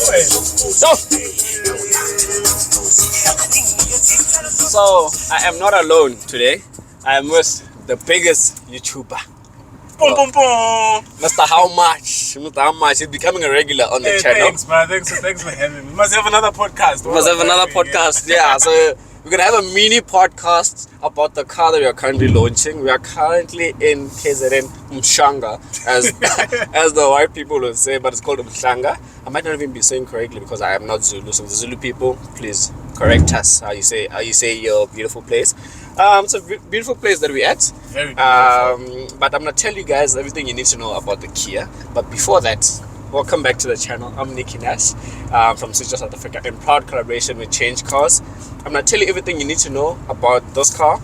So I am not alone today. I am with the biggest YouTuber. Boom, boom, boom. Mr. How Much? Mr. How Much is becoming a regular on the channel. Thanks, man. Thanks for having me. We must have another podcast. We must have another podcast. Yeah. So we're gonna have a mini podcast about the car that we are currently launching. We are currently in KZN Mshanga, as the white people will say, but it's called Mshanga. I might not even be saying correctly because I am not Zulu. So the Zulu people, please correct us. How you say your beautiful place. It's a beautiful place that we're at. Very beautiful. But I'm gonna tell you guys everything you need to know about the Kia. But before that, welcome back to the channel. I'm Nicky Nash from Switcher South Africa in proud collaboration with Change Cars. I'm gonna tell you everything you need to know about this car.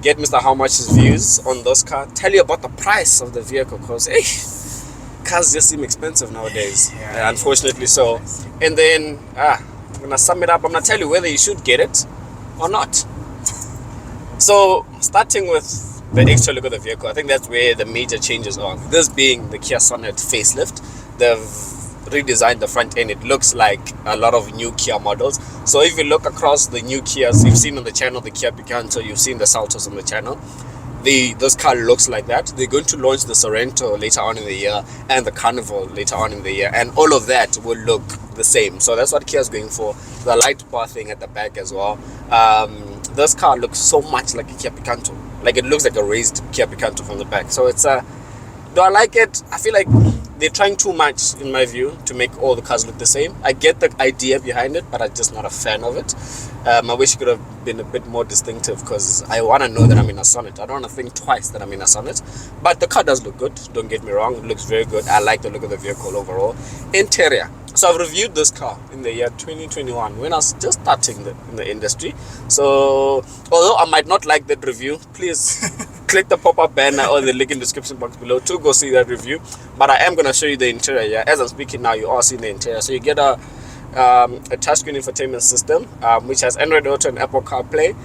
Get Mr. How Much's views on this car. Tell you about the price of the vehicle because cars just seem expensive nowadays. Yeah, unfortunately so. And then I'm gonna sum it up. I'm gonna tell you whether you should get it or not. So, starting with the extra look of the vehicle, I think that's where the major changes are. This being the Kia Sonet facelift, they've redesigned the front end. It looks like a lot of new Kia models. So, if you look across the new Kias, you've seen on the channel the Kia Picanto, you've seen the Saltos on the channel. This car looks like that. They're going to launch the Sorento later on in the year and the Carnival later on in the year, and all of that will look the same. So that's what Kia is going for. The light bar thing at the back as well. This car looks so much like a Kia Picanto. Like it looks like a raised Kia Picanto from the back. So it's do I like it? I feel like they're trying too much, in my view, to make all the cars look the same. I get the idea behind it, but I'm just not a fan of it. I wish it could have been a bit more distinctive because I want to know that I'm in a Sonet. I don't want to think twice that I'm in a Sonet. But the car does look good. Don't get me wrong. It looks very good. I like the look of the vehicle overall. Interior. So I've reviewed this car in the year 2021 when I was just starting in the industry. So although I might not like that review, please click the pop-up banner or the link in the description box below to go see that review. But I am going to show you the interior. Yeah, as I'm speaking now, you are seeing the interior. So you get a touchscreen infotainment system which has Android Auto and Apple CarPlay,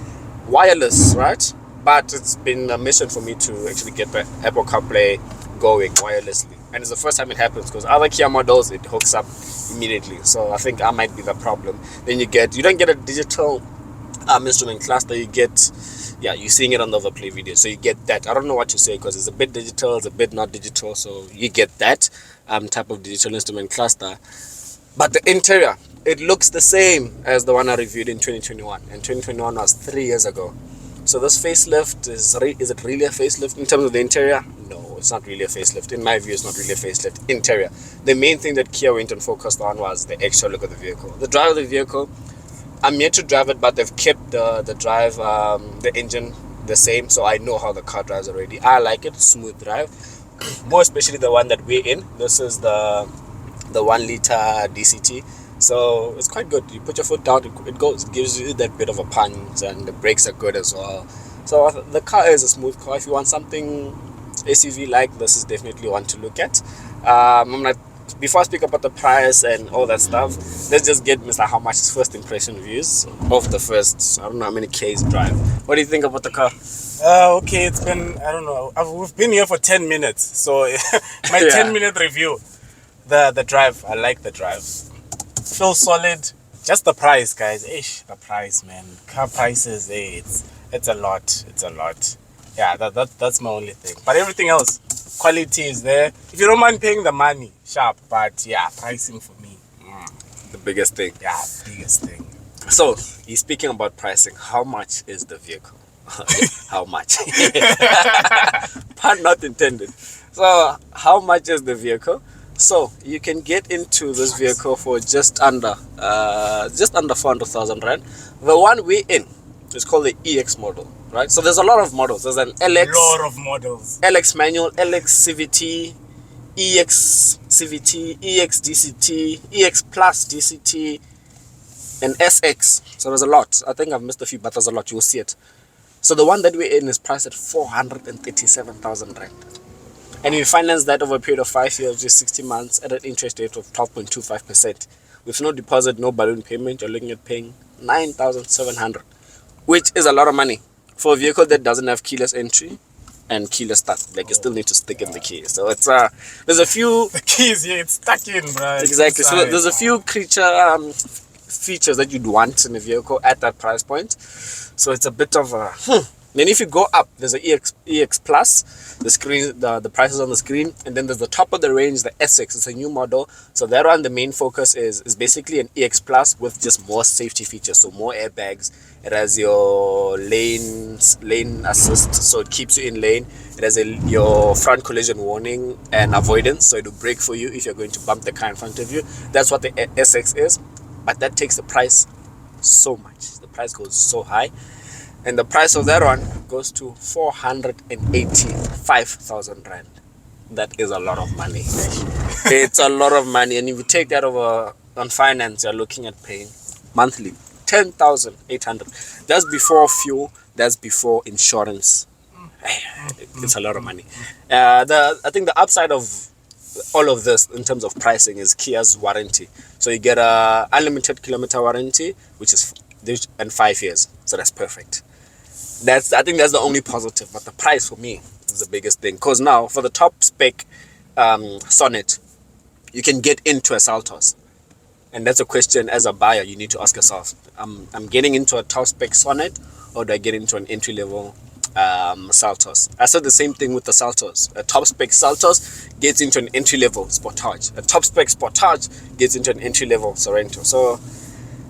wireless, right? But it's been a mission for me to actually get the Apple CarPlay going wirelessly, and it's the first time it happens because other Kia models it hooks up immediately. So I think I might be the problem. Then you don't get a digital instrument cluster. You get, you're seeing it on the overplay video, so you get that. I don't know what to say because it's a bit digital, it's a bit not digital, so you get that type of digital instrument cluster. But the interior, it looks the same as the one I reviewed in 2021, and 2021 was 3 years ago. So this facelift, is it really a facelift in terms of the interior? No, it's not really a facelift. In my view, it's not really a facelift. Interior. The main thing that Kia went and focused on was the extra look of the vehicle. The drive of the vehicle, I'm yet to drive it, but they've kept the drive, the engine the same, so I know how the car drives already. I like it, smooth drive. More especially the one that we're in. This is the 1 liter DCT. So it's quite good. You put your foot down, it gives you that bit of a punch, and the brakes are good as well. So the car is a smooth car. If you want something SUV like, this is definitely one to look at. Before I speak about the price and all that stuff, let's just get Mr. How Much's first impression views of the first, I don't know how many Ks drive. What do you think about the car? Okay, it's been, I don't know, we've been here for 10 minutes, so my 10-minute review. The drive, I like the drive. Feels solid. Just the price, guys. The price, man. Car prices, it's a lot. It's a lot. Yeah, that's my only thing. But everything else, quality is there. If you don't mind paying the money, sharp. But yeah, pricing for me, the biggest thing. Yeah, biggest thing. So, he's speaking about pricing. How much is the vehicle? How much? Pun not intended. So, how much is the vehicle? So you can get into this vehicle for just under 400,000 rand. The one we're in is called the EX model, right? So there's a lot of models. There's an LX, LX manual, LX CVT, EX CVT, EX DCT, EX Plus CVT, and SX. So there's a lot. I think I've missed a few, but there's a lot. You'll see it. So the one that we're in is priced at 437,000 rand. And you finance that over a period of 5 years, just 60 months, at an interest rate of 12.25%. With no deposit, no balloon payment, you're looking at paying 9,700, which is a lot of money for a vehicle that doesn't have keyless entry, and keyless start. Like you still need to stick in the key. So it's there's a few The keys here, it's stuck in, bro. exactly. So there's a few features that you'd want in a vehicle at that price point. So it's a bit of a Then if you go up, there's a EX Plus, the screen, the prices on the screen, and then there's the top of the range, the SX. It's a new model. So that one, the main focus is basically an EX Plus with just more safety features, so more airbags. It has your lane assist, so it keeps you in lane. It has your front collision warning and avoidance, so it will brake for you if you're going to bump the car in front of you. That's what the SX is, but that takes the price so much. The price goes so high. And the price of that one goes to 485,000 rand. That is a lot of money. It's a lot of money. And if you take that over on finance, you're looking at paying monthly 10,800. That's before fuel. That's before insurance. It's a lot of money. I think the upside of all of this in terms of pricing is Kia's warranty. So you get a unlimited kilometer warranty, which is and 5 years. So that's perfect. I think that's the only positive, but the price for me is the biggest thing. Because now for the top spec Sonet, you can get into a Saltos, and that's a question as a buyer you need to ask yourself: I'm getting into a top spec Sonet, or do I get into an entry level Saltos? I said the same thing with the Saltos. A top spec Saltos gets into an entry level Sportage. A top spec Sportage gets into an entry level Sorento. So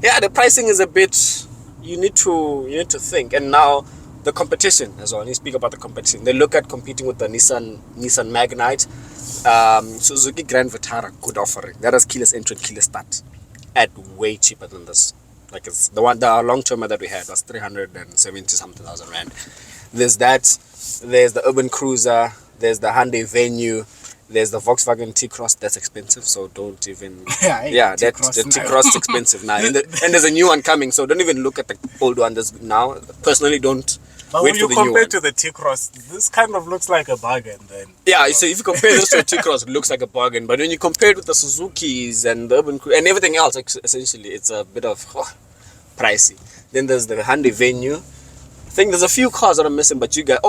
yeah, the pricing is a bit. You need to think. And now the competition as well. When you speak about the competition, they look at competing with the Nissan Magnite, Suzuki Grand Vitara, good offering. That has keyless entry and keyless start at way cheaper than this. Like it's the long termer that we had was 370 something thousand rand. There's that. There's the Urban Cruiser. There's the Hyundai Venue. There's the Volkswagen T-Cross. That's expensive, so don't even. The T-Cross is expensive now, and there's a new one coming. So don't even look at the old one. There's now. Personally, don't. But wait when you for the compare new to the T-Cross, this kind of looks like a bargain. Then. Yeah, so if you compare this to a T-Cross, it looks like a bargain. But when you compare it with the Suzukis and the Urban Cruiser and everything else, essentially, it's a bit of pricey. Then there's the Hyundai Venue. I think there's a few cars that are missing, but you guys.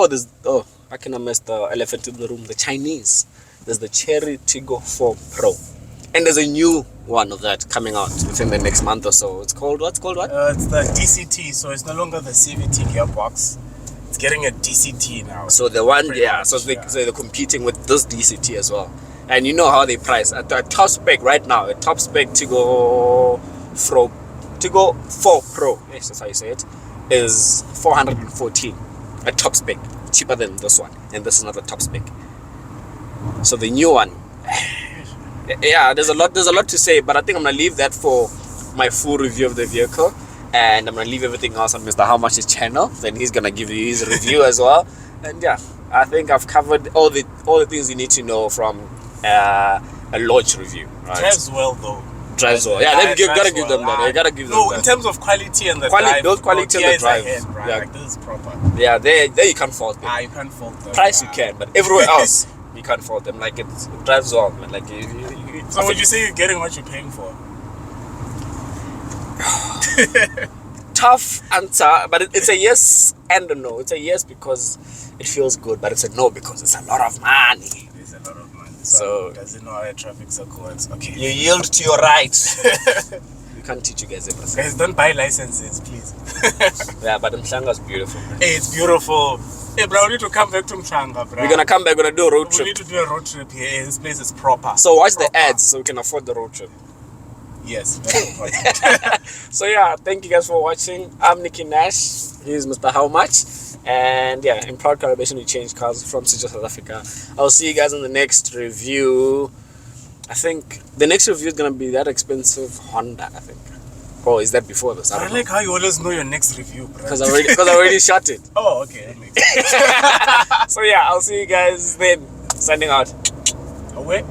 I cannot miss the elephant in the room. The Chinese. There's the Cherry Tiggo 4 Pro, and there's a new one of that coming out within the next month or so. It's called what? It's the DCT, so it's no longer the CVT gearbox. It's getting a DCT now. So the one, so they're competing with this DCT as well. And you know how they price at the top spec right now. A top spec Tiggo 4 Pro, yes, that's how you say it, is 414. A top spec, cheaper than this one, and this is not the top spec. So the new one, there's a lot to say, but I think I'm gonna leave that for my full review of the vehicle, and I'm gonna leave everything else on Mr. How Much's channel. Then he's gonna give you his review as well. And yeah, I think I've covered all the things you need to know from a launch review. Right? Drives well though. Drives well. Yeah, you gotta give them that. You gotta give them that. No, in terms of quality and the drive. Both quality and the drive. Like this is proper. Yeah, there you can't fault them. You can't fault them. Price you can, but everywhere else. You can't fault them. Like it drives well, man. Like so would you say you're getting what you're paying for? Tough answer, but it's a yes and a no. It's a yes because it feels good, but it's a no because it's a lot of money. It's a lot of money. So does it know how a traffic circle works? Okay. You yield to your rights. We can't teach you guys everything. Guys, don't buy licenses, please. Yeah, but Mhlanga is beautiful. Man. Hey, it's beautiful. Hey, bro, we need to come back to Mhlanga, bro. We're gonna come back. We're gonna do a road trip. We need to do a road trip here. Hey, this place is proper. So watch the ads so we can afford the road trip. Yes, very important. So yeah, thank you guys for watching. I'm Nicky Nash. He's Mr. How Much. And yeah, in proud collaboration we change cars from South Africa. I'll see you guys in the next review. I think the next review is gonna be that expensive Honda, I think. Or is that before this? I like how you always know your next review, bro. Because I already shot it. Oh, okay. That makes sense. So yeah, I'll see you guys then. Signing out. Away.